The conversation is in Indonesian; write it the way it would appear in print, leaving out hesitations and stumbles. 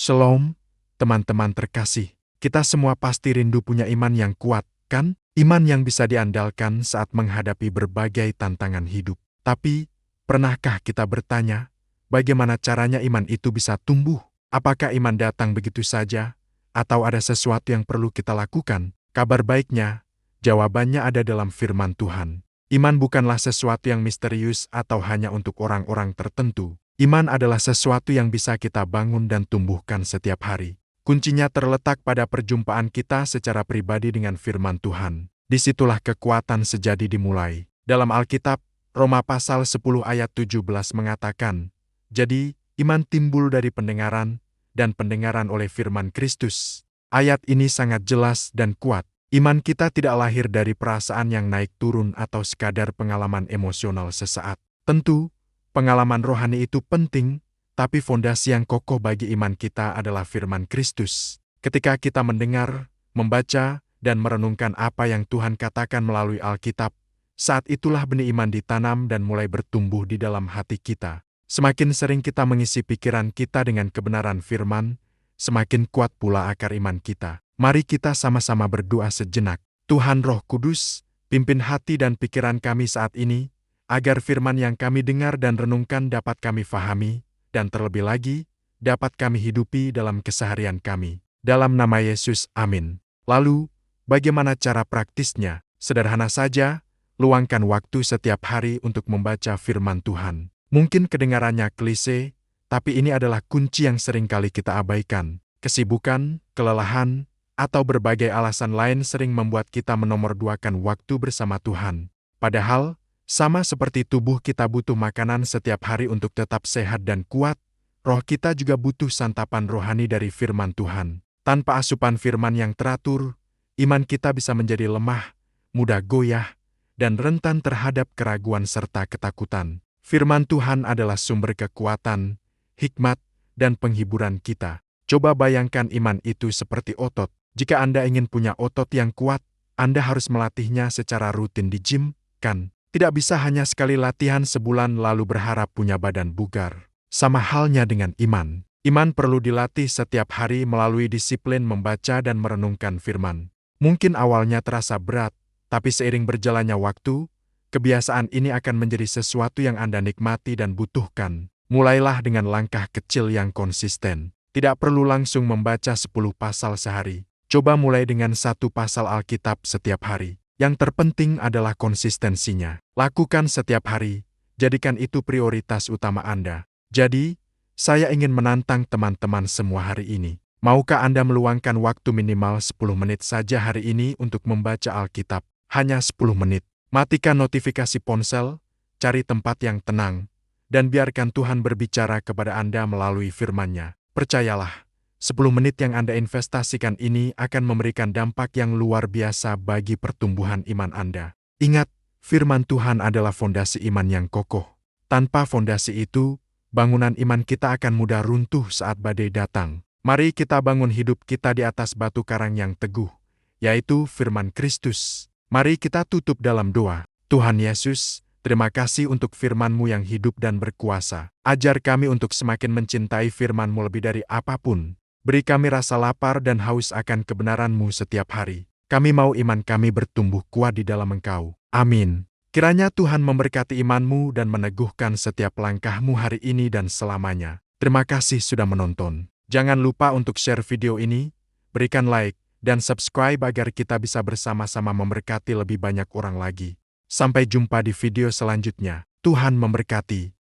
Shalom, teman-teman terkasih. Kita semua pasti rindu punya iman yang kuat, kan? Iman yang bisa diandalkan saat menghadapi berbagai tantangan hidup. Tapi, pernahkah kita bertanya, bagaimana caranya iman itu bisa tumbuh? Apakah iman datang begitu saja? Atau ada sesuatu yang perlu kita lakukan? Kabar baiknya, jawabannya ada dalam firman Tuhan. Iman bukanlah sesuatu yang misterius atau hanya untuk orang-orang tertentu. Iman adalah sesuatu yang bisa kita bangun dan tumbuhkan setiap hari. Kuncinya terletak pada perjumpaan kita secara pribadi dengan firman Tuhan. Disitulah kekuatan sejati dimulai. Dalam Alkitab, Roma pasal 10 ayat 17 mengatakan, "Jadi, iman timbul dari pendengaran, dan pendengaran oleh firman Kristus." Ayat ini sangat jelas dan kuat. Iman kita tidak lahir dari perasaan yang naik turun atau sekadar pengalaman emosional sesaat. Tentu, pengalaman rohani itu penting, tapi fondasi yang kokoh bagi iman kita adalah firman Kristus. Ketika kita mendengar, membaca, dan merenungkan apa yang Tuhan katakan melalui Alkitab, saat itulah benih iman ditanam dan mulai bertumbuh di dalam hati kita. Semakin sering kita mengisi pikiran kita dengan kebenaran firman, semakin kuat pula akar iman kita. Mari kita sama-sama berdoa sejenak. Tuhan Roh Kudus, pimpin hati dan pikiran kami saat ini, agar firman yang kami dengar dan renungkan dapat kami fahami, dan terlebih lagi, dapat kami hidupi dalam keseharian kami. Dalam nama Yesus, amin. Lalu, bagaimana cara praktisnya? Sederhana saja, luangkan waktu setiap hari untuk membaca firman Tuhan. Mungkin kedengarannya klise, tapi ini adalah kunci yang sering kali kita abaikan. Kesibukan, kelelahan, atau berbagai alasan lain sering membuat kita menomorduakan waktu bersama Tuhan. Padahal, sama seperti tubuh kita butuh makanan setiap hari untuk tetap sehat dan kuat, roh kita juga butuh santapan rohani dari firman Tuhan. Tanpa asupan firman yang teratur, iman kita bisa menjadi lemah, mudah goyah, dan rentan terhadap keraguan serta ketakutan. Firman Tuhan adalah sumber kekuatan, hikmat, dan penghiburan kita. Coba bayangkan iman itu seperti otot. Jika Anda ingin punya otot yang kuat, Anda harus melatihnya secara rutin di gym, kan? Tidak bisa hanya sekali latihan sebulan lalu berharap punya badan bugar. Sama halnya dengan iman. Iman perlu dilatih setiap hari melalui disiplin membaca dan merenungkan firman. Mungkin awalnya terasa berat, tapi seiring berjalannya waktu, kebiasaan ini akan menjadi sesuatu yang Anda nikmati dan butuhkan. Mulailah dengan langkah kecil yang konsisten. Tidak perlu langsung membaca 10 pasal sehari. Coba mulai dengan 1 pasal Alkitab setiap hari. Yang terpenting adalah konsistensinya. Lakukan setiap hari, jadikan itu prioritas utama Anda. Jadi, saya ingin menantang teman-teman semua hari ini. Maukah Anda meluangkan waktu minimal 10 menit saja hari ini untuk membaca Alkitab? Hanya 10 menit. Matikan notifikasi ponsel, cari tempat yang tenang, dan biarkan Tuhan berbicara kepada Anda melalui firman-Nya. Percayalah, 10 menit yang Anda investasikan ini akan memberikan dampak yang luar biasa bagi pertumbuhan iman Anda. Ingat, firman Tuhan adalah fondasi iman yang kokoh. Tanpa fondasi itu, bangunan iman kita akan mudah runtuh saat badai datang. Mari kita bangun hidup kita di atas batu karang yang teguh, yaitu firman Kristus. Mari kita tutup dalam doa. Tuhan Yesus, terima kasih untuk firman-Mu yang hidup dan berkuasa. Ajar kami untuk semakin mencintai firman-Mu lebih dari apapun. Beri kami rasa lapar dan haus akan kebenaran-Mu setiap hari. Kami mau iman kami bertumbuh kuat di dalam Engkau. Amin. Kiranya Tuhan memberkati iman-Mu dan meneguhkan setiap langkah-Mu hari ini dan selamanya. Terima kasih sudah menonton. Jangan lupa untuk share video ini, berikan like, dan subscribe agar kita bisa bersama-sama memberkati lebih banyak orang lagi. Sampai jumpa di video selanjutnya. Tuhan memberkati.